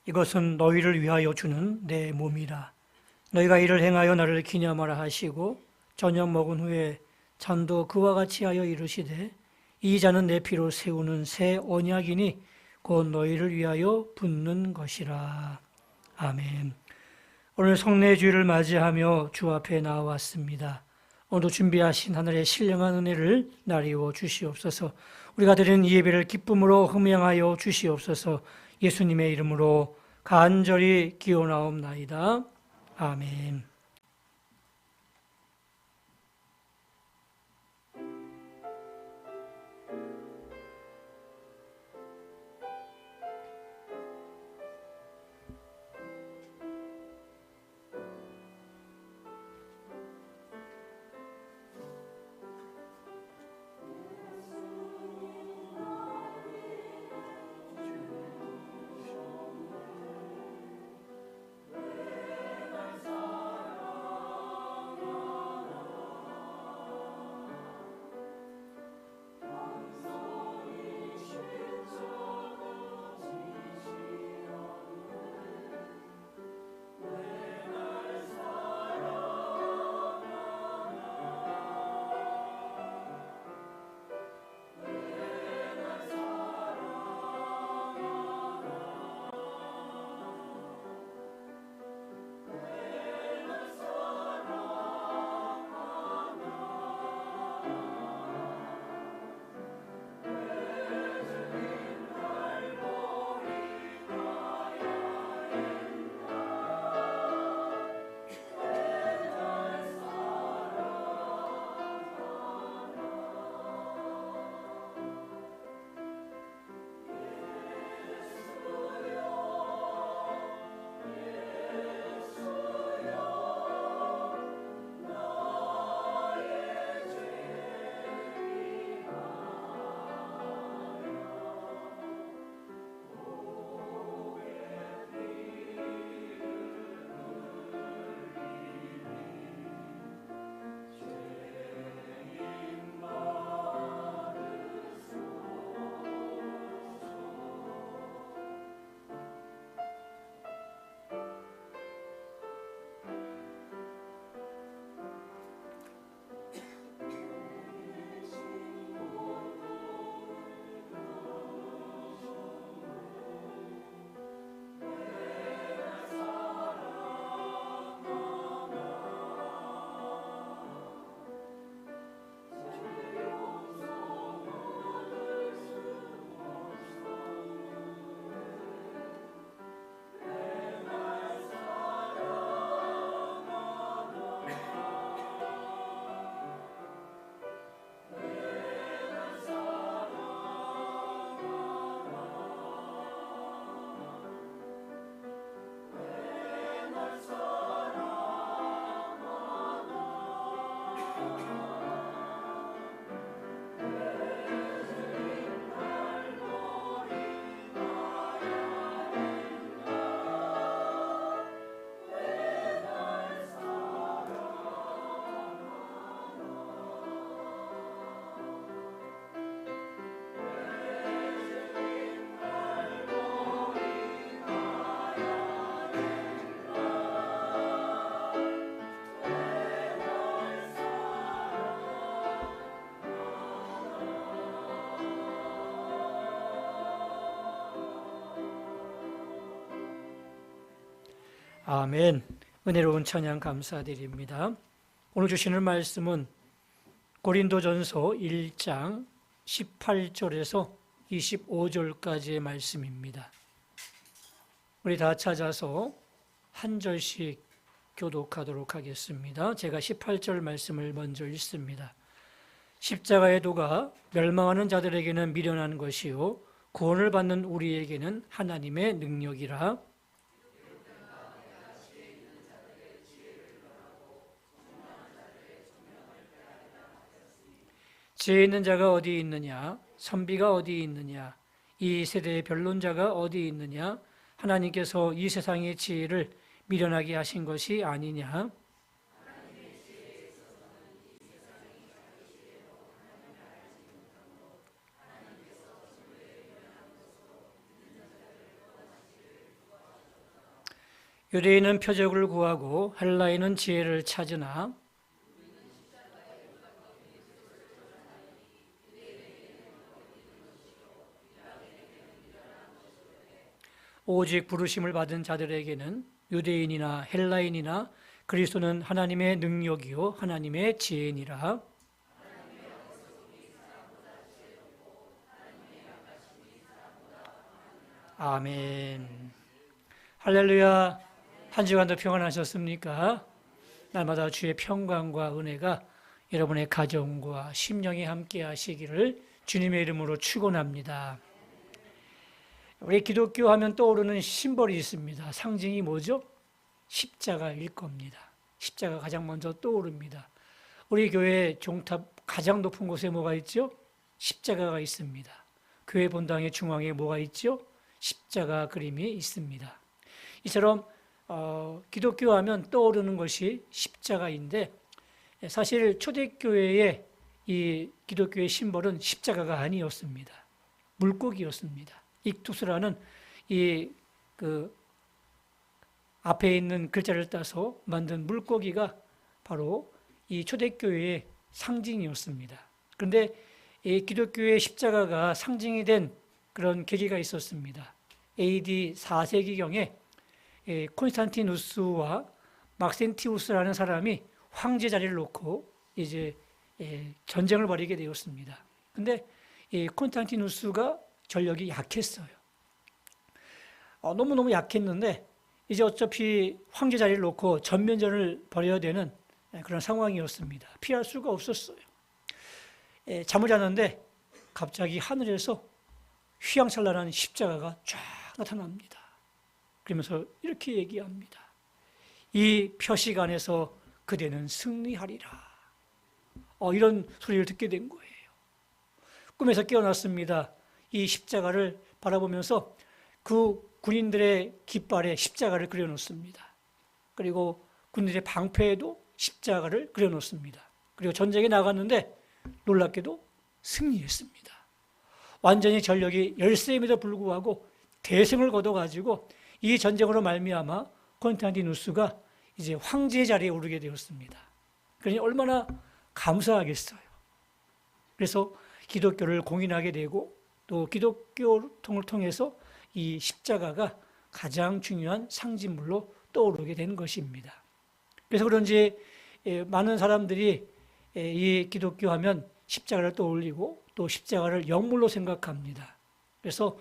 이것은 너희를 위하여 주는 내 몸이라. 너희가 이를 행하여 나를 기념하라 하시고 저녁 먹은 후에 잔도 그와 같이 하여 이르시되 이 잔은 내 피로 세우는 새 언약이니 곧 너희를 위하여 붓는 것이라. 아멘. 오늘 성례주일을 맞이하며 주 앞에 나왔습니다. 오늘도 준비하신 하늘의 신령한 은혜를 나리워 주시옵소서. 우리가 드리는 이 예배를 기쁨으로 흠양하여 주시옵소서. 예수님의 이름으로 간절히 기원하옵나이다. 아멘. 아멘. 은혜로운 찬양 감사드립니다. 오늘 주시는 말씀은 고린도전서 1장 18절에서 25절까지의 말씀입니다. 우리 다 찾아서 한 절씩 교독하도록 하겠습니다. 제가 18절 말씀을 먼저 읽습니다. 십자가의 도가 멸망하는 자들에게는 미련한 것이요 구원을 받는 우리에게는 하나님의 능력이라. 지혜 있는 자가 어디 있느냐? 선비가 어디 있느냐? 이 세대의 변론자가 어디 있느냐? 하나님께서 이 세상의 지혜를 미련하게 하신 것이 아니냐? 유대인은 표적을 구하고 헬라인은 지혜를 찾으나 오직 부르심을 받은 자들에게는 유대인이나 헬라인이나 그리스도는 하나님의 능력이요 하나님의 지혜니라. 아멘. 할렐루야. 한 주간도 평안하셨습니까? 날마다 주의 평강과 은혜가 여러분의 가정과 심령에 함께 하시기를 주님의 이름으로 축원합니다. 우리 기독교 하면 떠오르는 심벌이 있습니다. 상징이 뭐죠? 십자가일 겁니다. 십자가 가장 먼저 떠오릅니다. 우리 교회 종탑 가장 높은 곳에 뭐가 있죠? 십자가가 있습니다. 교회 본당의 중앙에 뭐가 있죠? 십자가 그림이 있습니다. 이처럼 기독교 하면 떠오르는 것이 십자가인데 사실 초대교회의 이 기독교의 심벌은 십자가가 아니었습니다. 물고기였습니다. 익투스라는 그 앞에 있는 글자를 따서 만든 물고기가 바로 이 초대교회의 상징이었습니다. 그런데 이 기독교의 십자가가 상징이 된 그런 계기가 있었습니다. AD 4세기경에 콘스탄티누스와 막센티우스라는 사람이 황제 자리를 놓고 이제 전쟁을 벌이게 되었습니다. 근데 이 콘스탄티누스가 전력이 약했어요. 너무너무 약했는데 이제 어차피 황제 자리를 놓고 전면전을 벌여야 되는 그런 상황이었습니다. 피할 수가 없었어요. 잠을 자는데 갑자기 하늘에서 휘황찬란한 십자가가 쫙 나타납니다. 그러면서 이렇게 얘기합니다. 이 표식 안에서 그대는 승리하리라. 이런 소리를 듣게 된 거예요. 꿈에서 깨어났습니다. 이 십자가를 바라보면서 그 군인들의 깃발에 십자가를 그려놓습니다. 그리고 군인들의 방패에도 십자가를 그려놓습니다. 그리고 전쟁에 나갔는데 놀랍게도 승리했습니다. 완전히 전력이 열세임에도 불구하고 대승을 거둬가지고 이 전쟁으로 말미암아 콘스탄티누스가 이제 황제 자리에 오르게 되었습니다. 그러니 얼마나 감사하겠어요. 그래서 기독교를 공인하게 되고 또 기독교통을 통해서 이 십자가가 가장 중요한 상징물로 떠오르게 된 것입니다. 그래서 그런지 많은 사람들이 이 기독교 하면 십자가를 떠올리고 또 십자가를 영물로 생각합니다. 그래서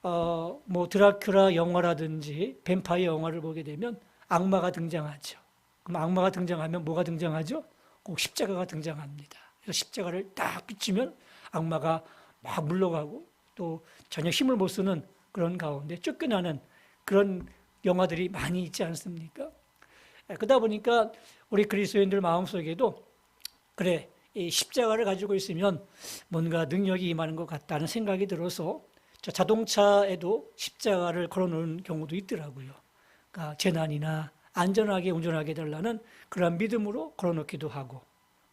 뭐 드라큘라 영화라든지 뱀파이어 영화를 보게 되면 악마가 등장하죠. 그럼 악마가 등장하면 뭐가 등장하죠? 꼭 십자가가 등장합니다. 그래서 십자가를 딱 비치면 악마가 막 물러가고 또 전혀 힘을 못 쓰는 그런 가운데 쫓겨나는 그런 영화들이 많이 있지 않습니까? 그러다 보니까 우리 그리스도인들 마음속에도 그래, 이 십자가를 가지고 있으면 뭔가 능력이 임하는 것 같다는 생각이 들어서 자동차에도 십자가를 걸어놓은 경우도 있더라고요. 그러니까 재난이나 안전하게 운전하게 해달라는 그런 믿음으로 걸어놓기도 하고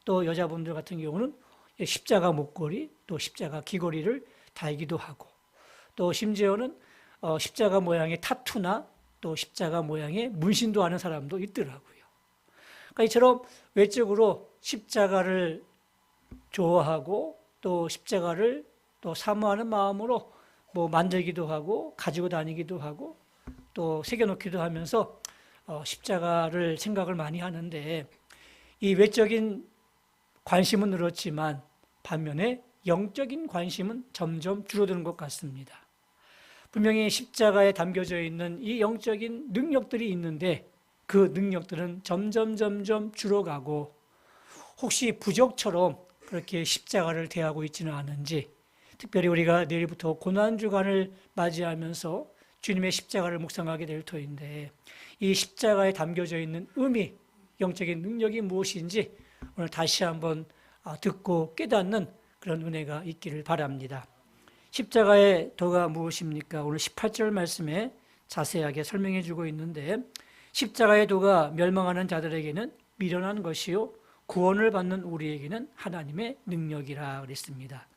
또 여자분들 같은 경우는 십자가 목걸이 또 십자가 귀걸이를 달기도 하고 또 심지어는 십자가 모양의 타투나 또 십자가 모양의 문신도 하는 사람도 있더라고요. 그러니까 이처럼 외적으로 십자가를 좋아하고 또 십자가를 또 사모하는 마음으로 뭐 만들기도 하고 가지고 다니기도 하고 또 새겨놓기도 하면서 십자가를 생각을 많이 하는데 이 외적인 관심은 늘었지만 반면에 영적인 관심은 점점 줄어드는 것 같습니다. 분명히 십자가에 담겨져 있는 이 영적인 능력들이 있는데 그 능력들은 점점 줄어가고 혹시 부적처럼 그렇게 십자가를 대하고 있지는 않은지 특별히 우리가 내일부터 고난주간을 맞이하면서 주님의 십자가를 묵상하게 될 터인데 이 십자가에 담겨져 있는 의미, 영적인 능력이 무엇인지 오늘 다시 한번 듣고 깨닫는 그런 은혜가 있기를 바랍니다. 십자가의 도가 무엇입니까? 오늘 18절 말씀에 자세하게 설명해 주고 있는데 십자가의 도가 멸망하는 자들에게는 미련한 것이요 구원을 받는 우리에게는 하나님의 능력이라 그랬습니다.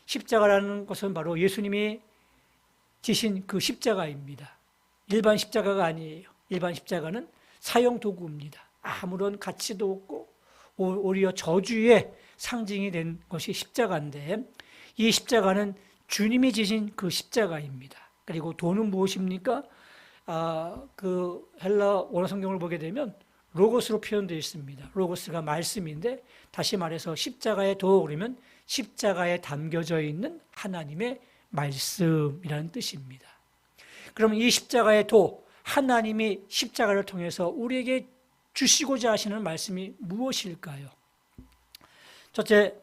십자가라는 것은 바로 예수님이 지신 그 십자가입니다. 일반 십자가가 아니에요. 일반 십자가는 사형 도구입니다. 아무런 가치도 없고 오히려 저주의 상징이 된 것이 십자가인데, 이 십자가는 주님이 지신 그 십자가입니다. 그리고 도는 무엇입니까? 그 헬라 원어 성경을 보게 되면 로고스로 표현되어 있습니다. 로고스가 말씀인데, 다시 말해서 십자가의 도 그러면 십자가에 담겨져 있는 하나님의 말씀이라는 뜻입니다. 그러면 이 십자가의 도, 하나님이 십자가를 통해서 우리에게 주시고자 하시는 말씀이 무엇일까요? 첫째,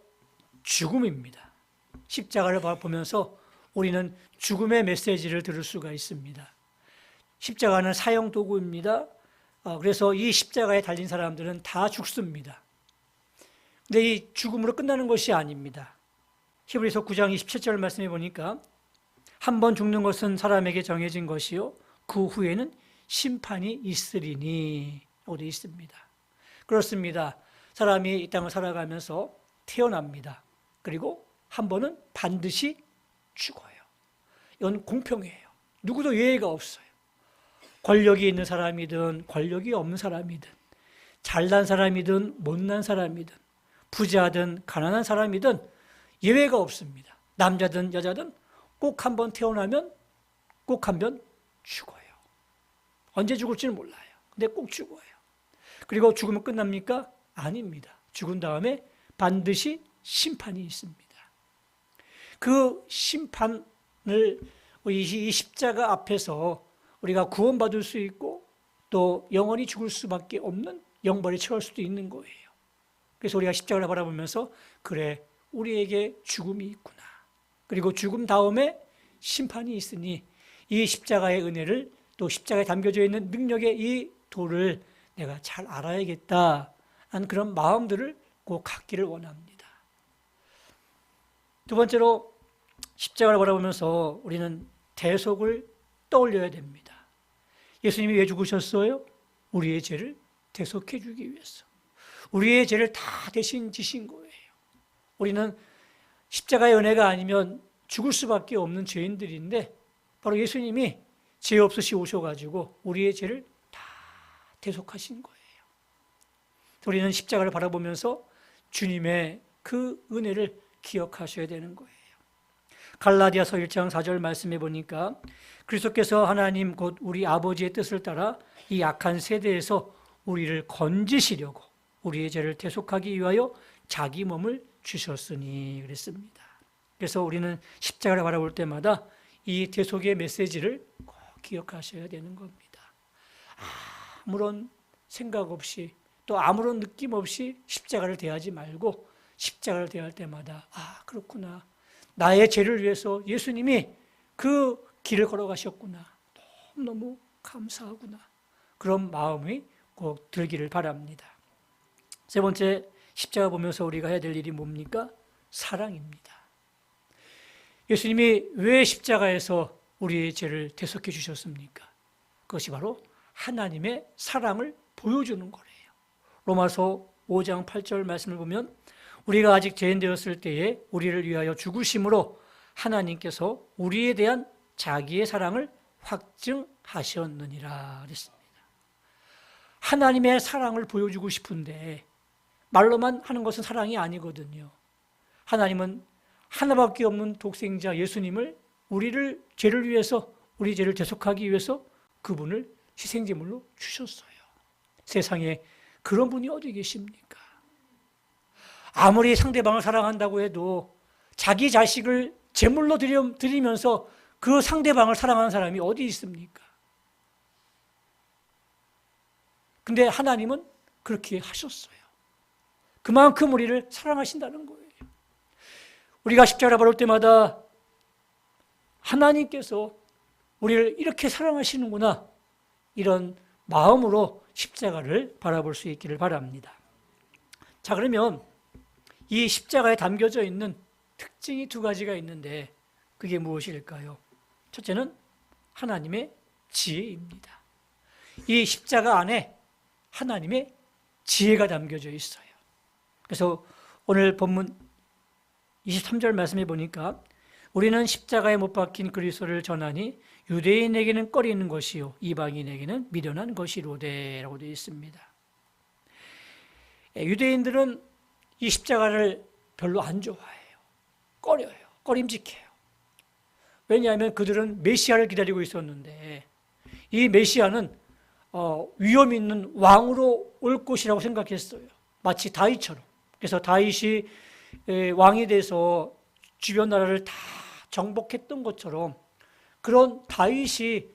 죽음입니다. 십자가를 보면서 우리는 죽음의 메시지를 들을 수가 있습니다. 십자가는 사형 도구입니다. 그래서 이 십자가에 달린 사람들은 다 죽습니다. 근데 이 죽음으로 끝나는 것이 아닙니다. 히브리서 9장 27절 말씀해 보니까 한 번 죽는 것은 사람에게 정해진 것이요 그 후에는 심판이 있으리니 어디 있습니다. 그렇습니다. 사람이 이 땅을 살아가면서 태어납니다. 그리고 한 번은 반드시 죽어요. 이건 공평해요. 누구도 예외가 없어요. 권력이 있는 사람이든 권력이 없는 사람이든, 잘난 사람이든 못난 사람이든, 부자든 가난한 사람이든 예외가 없습니다. 남자든 여자든 꼭 한 번 태어나면 꼭 한 번 죽어요. 언제 죽을지는 몰라요. 근데 꼭 죽어요. 그리고 죽으면 끝납니까? 아닙니다. 죽은 다음에 반드시 심판이 있습니다. 그 심판을 이 십자가 앞에서 우리가 구원받을 수 있고 또 영원히 죽을 수밖에 없는 영벌에 처할 수도 있는 거예요. 그래서 우리가 십자가를 바라보면서 그래, 우리에게 죽음이 있구나. 그리고 죽음 다음에 심판이 있으니 이 십자가의 은혜를, 또 십자가에 담겨져 있는 능력의 이 도를 내가 잘 알아야겠다 하는 그런 마음들을 꼭 갖기를 원합니다. 두 번째로 십자가를 바라보면서 우리는 대속을 떠올려야 됩니다. 예수님이 왜 죽으셨어요? 우리의 죄를 대속해 주기 위해서. 우리의 죄를 다 대신 지신 거예요. 우리는 십자가의 은혜가 아니면 죽을 수밖에 없는 죄인들인데, 바로 예수님이 죄 없으시 오셔가지고 우리의 죄를 다 대속하신 거예요. 우리는 십자가를 바라보면서 주님의 그 은혜를 기억하셔야 되는 거예요. 갈라디아서 1장 4절 말씀해 보니까 그리스도께서 하나님 곧 우리 아버지의 뜻을 따라 이 악한 세대에서 우리를 건지시려고 우리의 죄를 대속하기 위하여 자기 몸을 주셨으니 그랬습니다. 그래서 우리는 십자가를 바라볼 때마다 이 대속의 메시지를 꼭 기억하셔야 되는 겁니다. 아무런 생각 없이 또 아무런 느낌 없이 십자가를 대하지 말고, 십자가를 대할 때마다 그렇구나, 나의 죄를 위해서 예수님이 그 길을 걸어가셨구나, 너무너무 감사하구나, 그런 마음이 꼭 들기를 바랍니다. 세 번째, 십자가 보면서 우리가 해야 될 일이 뭡니까? 사랑입니다. 예수님이 왜 십자가에서 우리의 죄를 대속해 주셨습니까? 그것이 바로 하나님의 사랑을 보여주는 거래요. 로마서 5장 8절 말씀을 보면 우리가 아직 죄인 되었을 때에 우리를 위하여 죽으심으로 하나님께서 우리에 대한 자기의 사랑을 확증하셨느니라 그랬습니다. 하나님의 사랑을 보여주고 싶은데 말로만 하는 것은 사랑이 아니거든요. 하나님은 하나밖에 없는 독생자 예수님을 우리를 죄를 위해서, 우리 죄를 대속하기 위해서 그분을 희생제물로 주셨어요. 세상에 그런 분이 어디 계십니까? 아무리 상대방을 사랑한다고 해도 자기 자식을 제물로 드리면서 그 상대방을 사랑하는 사람이 어디 있습니까? 근데 하나님은 그렇게 하셨어요. 그만큼 우리를 사랑하신다는 거예요. 우리가 십자가를 바라볼 때마다 하나님께서 우리를 이렇게 사랑하시는구나, 이런 마음으로 십자가를 바라볼 수 있기를 바랍니다. 자, 그러면 이 십자가에 담겨져 있는 특징이 두 가지가 있는데 그게 무엇일까요? 첫째는 하나님의 지혜입니다. 이 십자가 안에 하나님의 지혜가 담겨져 있어요. 그래서 오늘 본문 23절 말씀해 보니까 우리는 십자가에 못 박힌 그리스도를 전하니 유대인에게는 꺼리는 것이요 이방인에게는 미련한 것이로되라고 되어 있습니다. 유대인들은 이 십자가를 별로 안 좋아해요. 꺼려요. 꺼림직해요. 왜냐하면 그들은 메시아를 기다리고 있었는데 이 메시아는 위험 있는 왕으로 올 것이라고 생각했어요. 마치 다윗처럼. 그래서 다윗이 왕이 돼서 주변 나라를 다 정복했던 것처럼 그런 다윗이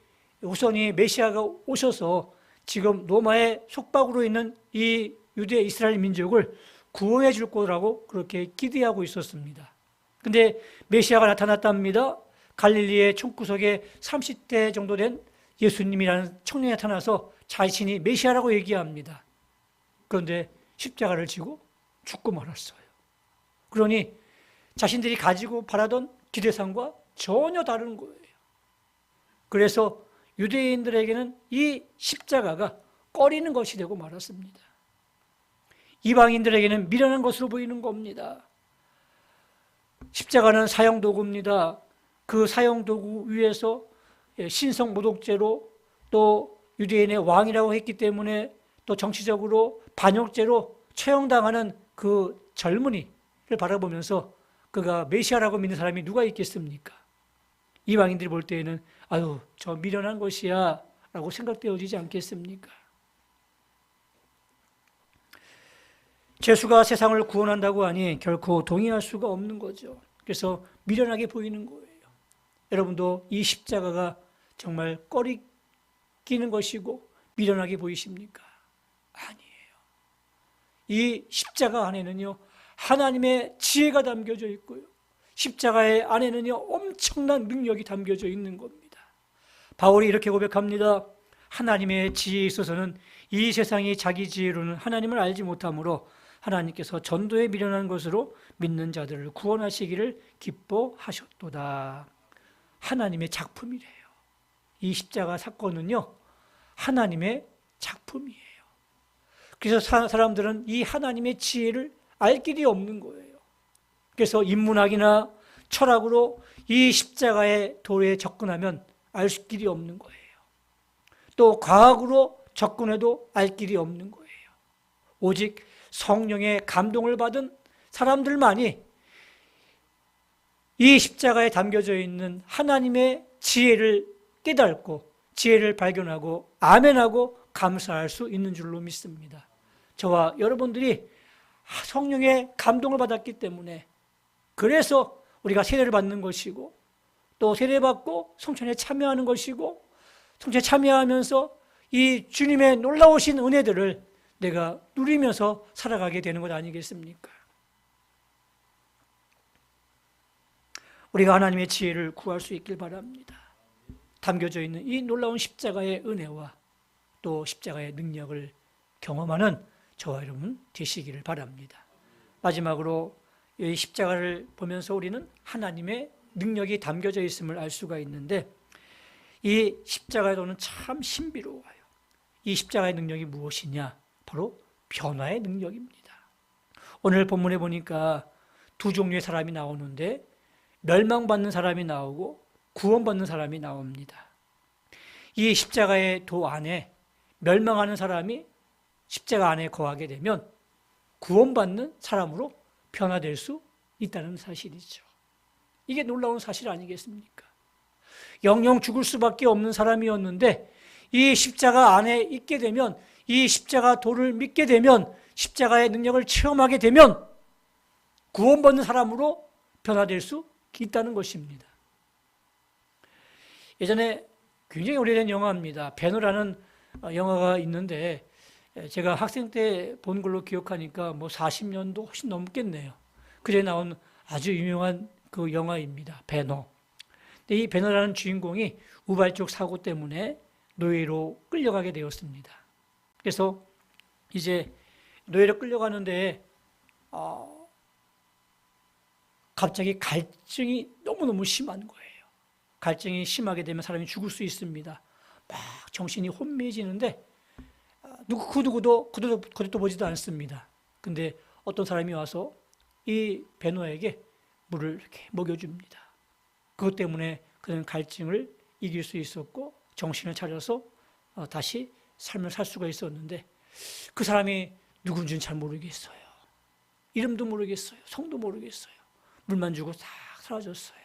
우선이 메시아가 오셔서 지금 로마의 속박으로 있는 이 유대 이스라엘 민족을 구원해 줄 거라고 그렇게 기대하고 있었습니다. 근데 메시아가 나타났답니다. 갈릴리의 총구석에 30대 정도 된 예수님이라는 청년이 나타나서 자신이 메시아라고 얘기합니다. 그런데 십자가를 지고 죽고 말았어요. 그러니 자신들이 가지고 바라던 기대상과 전혀 다른 거예요. 그래서 유대인들에게는 이 십자가가 꺼리는 것이 되고 말았습니다. 이방인들에게는 미련한 것으로 보이는 겁니다. 십자가는 사형도구입니다. 그 사형도구 위에서 신성 모독죄로 또 유대인의 왕이라고 했기 때문에 또 정치적으로 반역죄로 처형당하는 그 젊은이를 바라보면서 그가 메시아라고 믿는 사람이 누가 있겠습니까? 이방인들이 볼 때에는 아유 저 미련한 것이야 라고 생각되어지지 않겠습니까? 죄수가 세상을 구원한다고 하니 결코 동의할 수가 없는 거죠. 그래서 미련하게 보이는 거예요. 여러분도 이 십자가가 정말 꺼리끼는 것이고 미련하게 보이십니까? 아니에요. 이 십자가 안에는요 하나님의 지혜가 담겨져 있고요 십자가의 안에는요 엄청난 능력이 담겨져 있는 겁니다. 바울이 이렇게 고백합니다. 하나님의 지혜에 있어서는 이 세상이 자기 지혜로는 하나님을 알지 못하므로 하나님께서 전도에 미련한 것으로 믿는 자들을 구원하시기를 기뻐하셨도다. 하나님의 작품이래요. 이 십자가 사건은요 하나님의 작품이에요. 그래서 사람들은 이 하나님의 지혜를 알 길이 없는 거예요. 그래서 인문학이나 철학으로 이 십자가의 도에 접근하면 알 길이 없는 거예요. 또 과학으로 접근해도 알 길이 없는 거예요. 오직 성령의 감동을 받은 사람들만이 이 십자가에 담겨져 있는 하나님의 지혜를 깨닫고 지혜를 발견하고 아멘하고 감사할 수 있는 줄로 믿습니다. 저와 여러분들이 성령의 감동을 받았기 때문에 그래서 우리가 세례를 받는 것이고 또 세례받고 성찬에 참여하는 것이고 성찬에 참여하면서 이 주님의 놀라우신 은혜들을 내가 누리면서 살아가게 되는 것 아니겠습니까? 우리가 하나님의 지혜를 구할 수 있길 바랍니다. 담겨져 있는 이 놀라운 십자가의 은혜와 또 십자가의 능력을 경험하는 저와 여러분 되시기를 바랍니다. 마지막으로 이 십자가를 보면서 우리는 하나님의 능력이 담겨져 있음을 알 수가 있는데 이 십자가에는 참 신비로워요. 이 십자가의 능력이 무엇이냐? 바로 변화의 능력입니다. 오늘 본문에 보니까 두 종류의 사람이 나오는데 멸망받는 사람이 나오고 구원받는 사람이 나옵니다. 이 십자가의 도 안에 멸망하는 사람이 십자가 안에 거하게 되면 구원받는 사람으로 변화될 수 있다는 사실이죠. 이게 놀라운 사실 아니겠습니까? 영영 죽을 수밖에 없는 사람이었는데 이 십자가 안에 있게 되면 이 십자가 도를 믿게 되면 십자가의 능력을 체험하게 되면 구원받는 사람으로 변화될 수 있다는 것입니다. 예전에 굉장히 오래된 영화입니다. 배너라는 영화가 있는데 제가 학생 때 본 걸로 기억하니까 뭐 40년도 훨씬 넘겠네요. 그래 나온 아주 유명한 그 영화입니다. 배너. 근데 이 배너라는 주인공이 우발적 사고 때문에 노예로 끌려가게 되었습니다. 그래서 이제 노예로 끌려가는데 갑자기 갈증이 너무너무 심한 거예요. 갈증이 심하게 되면 사람이 죽을 수 있습니다. 막 정신이 혼미해지는데 그 누구도 그것도 보지도 않습니다. 근데 어떤 사람이 와서 이 배노에게 물을 이렇게 먹여줍니다. 그것 때문에 그는 갈증을 이길 수 있었고 정신을 차려서 다시 삶을 살 수가 있었는데 그 사람이 누군지는 잘 모르겠어요. 이름도 모르겠어요. 성도 모르겠어요. 물만 주고 싹 사라졌어요.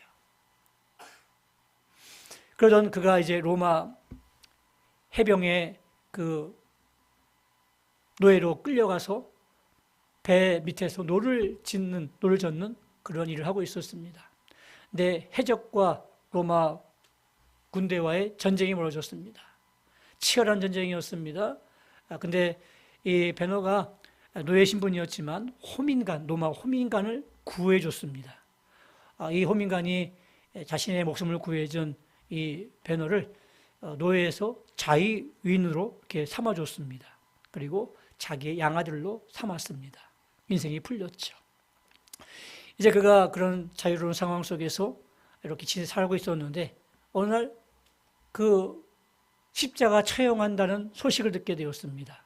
그러던 그가 이제 로마 해병에 그 노예로 끌려가서 배 밑에서 노를 젓는 그런 일을 하고 있었습니다. 근데 해적과 로마 군대와의 전쟁이 벌어졌습니다. 치열한 전쟁이었습니다. 근데 이 베너가 노예 신분이었지만 로마 호민관을 구해줬습니다. 이 호민관이 자신의 목숨을 구해준 이 베너를 노예에서 자위윈으로 이렇게 삼아줬습니다. 그리고 자기의 양아들로 삼았습니다. 인생이 풀렸죠. 이제 그가 그런 자유로운 상황 속에서 이렇게 살고 있었는데 어느 날 그 십자가 처형한다는 소식을 듣게 되었습니다.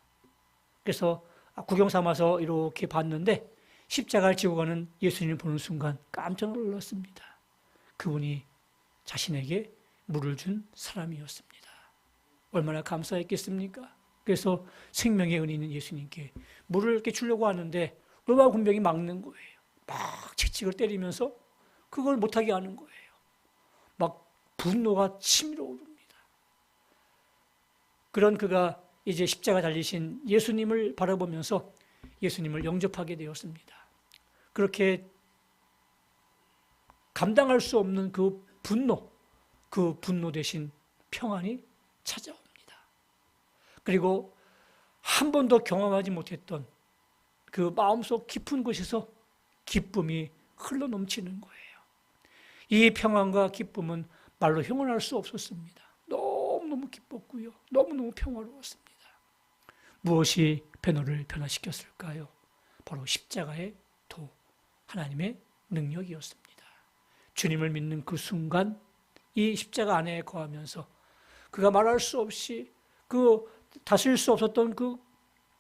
그래서 구경 삼아서 이렇게 봤는데 십자가를 지고 가는 예수님을 보는 순간 깜짝 놀랐습니다. 그분이 자신에게 물을 준 사람이었습니다. 얼마나 감사했겠습니까? 그래서 생명의 은혜 있는 예수님께 물을 이렇게 주려고 하는데 로마 군병이 막는 거예요. 막 채찍을 때리면서 그걸 못하게 하는 거예요. 막 분노가 치밀어 오릅니다. 그런 그가 이제 십자가 달리신 예수님을 바라보면서 예수님을 영접하게 되었습니다. 그렇게 감당할 수 없는 그 분노 대신 평안이 찾아옵니다. 그리고 한 번도 경험하지 못했던 그 마음속 깊은 곳에서 기쁨이 흘러넘치는 거예요. 이 평안과 기쁨은 말로 형언할 수 없었습니다. 너무너무 기뻤고요. 너무너무 평화로웠습니다. 무엇이 베너를 변화시켰을까요? 바로 십자가의 도, 하나님의 능력이었습니다. 주님을 믿는 그 순간 이 십자가 안에 거하면서 그가 말할 수 없이 그 다스릴 수 없었던 그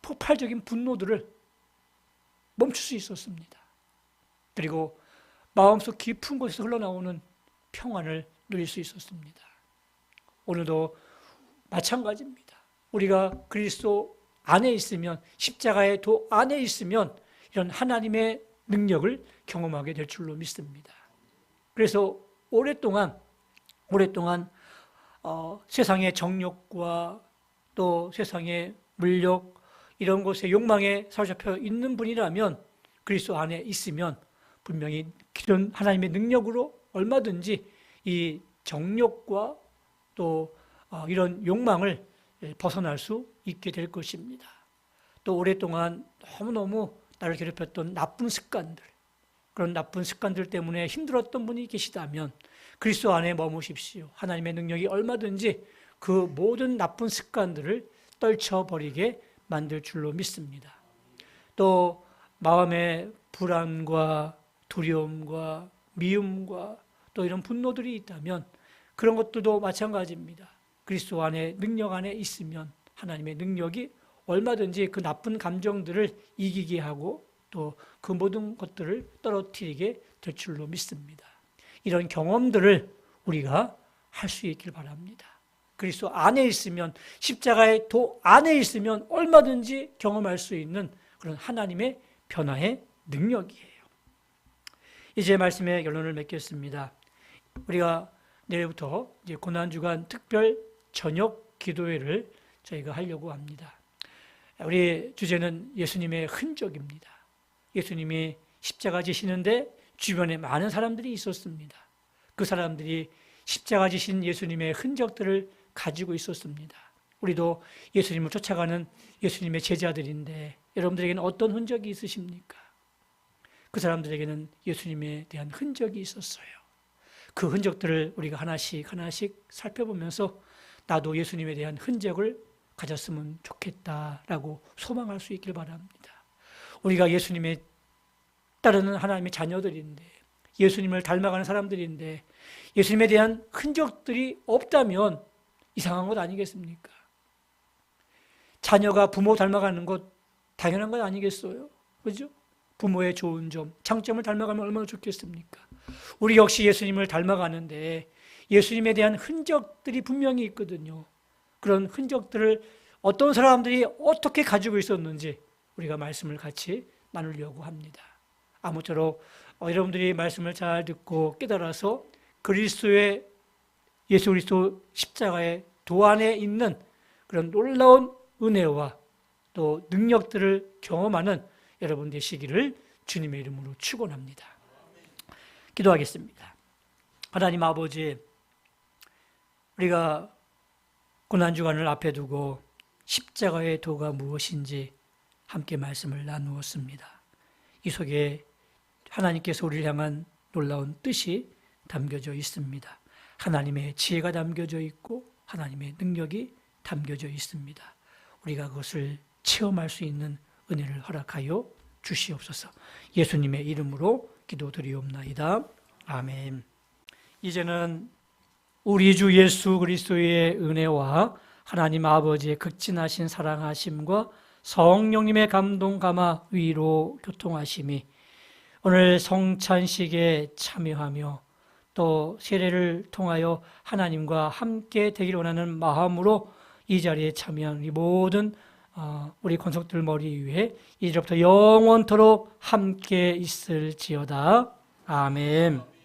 폭발적인 분노들을 멈출 수 있었습니다. 그리고 마음속 깊은 곳에서 흘러나오는 평안을 누릴 수 있었습니다. 오늘도 마찬가지입니다. 우리가 그리스도 안에 있으면, 십자가의 도 안에 있으면 이런 하나님의 능력을 경험하게 될 줄로 믿습니다. 그래서 오랫동안 세상의 정욕과 또 세상의 물욕 이런 것에 욕망에 사로잡혀 있는 분이라면 그리스도 안에 있으면 분명히 그런 하나님의 능력으로 얼마든지 이 정욕과 또 이런 욕망을 벗어날 수 있게 될 것입니다. 또 오랫동안 너무너무 나를 괴롭혔던 나쁜 습관들, 그런 나쁜 습관들 때문에 힘들었던 분이 계시다면 그리스도 안에 머무십시오. 하나님의 능력이 얼마든지 그 모든 나쁜 습관들을 떨쳐버리게 만들 줄로 믿습니다. 또 마음의 불안과 두려움과 미움과 또 이런 분노들이 있다면 그런 것들도 마찬가지입니다. 그리스도 안에 능력 안에 있으면 하나님의 능력이 얼마든지 그 나쁜 감정들을 이기게 하고 또 그 모든 것들을 떨어뜨리게 될 줄로 믿습니다. 이런 경험들을 우리가 할 수 있길 바랍니다. 그리스도 안에 있으면, 십자가의 도 안에 있으면 얼마든지 경험할 수 있는 그런 하나님의 변화의 능력이에요. 이제 말씀의 결론을 맺겠습니다. 우리가 내일부터 이제 고난주간 특별 저녁 기도회를 저희가 하려고 합니다. 우리 주제는 예수님의 흔적입니다. 예수님이 십자가 지시는데 주변에 많은 사람들이 있었습니다. 그 사람들이 십자가 지신 예수님의 흔적들을 가지고 있었습니다. 우리도 예수님을 쫓아가는 예수님의 제자들인데 여러분들에게는 어떤 흔적이 있으십니까? 그 사람들에게는 예수님에 대한 흔적이 있었어요. 그 흔적들을 우리가 하나씩 살펴보면서 나도 예수님에 대한 흔적을 가졌으면 좋겠다라고 소망할 수 있길 바랍니다. 우리가 예수님의 따르는 하나님의 자녀들인데, 예수님을 닮아가는 사람들인데 예수님에 대한 흔적들이 없다면 이상한 것 아니겠습니까? 자녀가 부모 닮아가는 것 당연한 것 아니겠어요? 그렇죠? 부모의 좋은 점, 장점을 닮아가면 얼마나 좋겠습니까? 우리 역시 예수님을 닮아가는데 예수님에 대한 흔적들이 분명히 있거든요. 그런 흔적들을 어떤 사람들이 어떻게 가지고 있었는지 우리가 말씀을 같이 나누려고 합니다. 아무쪼록 여러분들이 말씀을 잘 듣고 깨달아서 그리스도의 예수 그리스도 십자가의 도안에 있는 그런 놀라운 은혜와 또 능력들을 경험하는 여러분 되시기를 주님의 이름으로 축원합니다. 기도하겠습니다. 하나님 아버지, 우리가 고난주간을 앞에 두고 십자가의 도가 무엇인지 함께 말씀을 나누었습니다. 이 속에 하나님께서 우리를 향한 놀라운 뜻이 담겨져 있습니다. 하나님의 지혜가 담겨져 있고 하나님의 능력이 담겨져 있습니다. 우리가 그것을 체험할 수 있는 은혜를 허락하여 주시옵소서. 예수님의 이름으로 기도드리옵나이다. 아멘. 이제는 우리 주 예수 그리스도의 은혜와 하나님 아버지의 극진하신 사랑하심과 성령님의 감동 감화 위로 교통하심이 오늘 성찬식에 참여하며 또 세례를 통하여 하나님과 함께 되기를 원하는 마음으로 이 자리에 참여한 우리 모든 우리 권속들 머리 위에 이제부터 영원토록 함께 있을지어다. 아멘.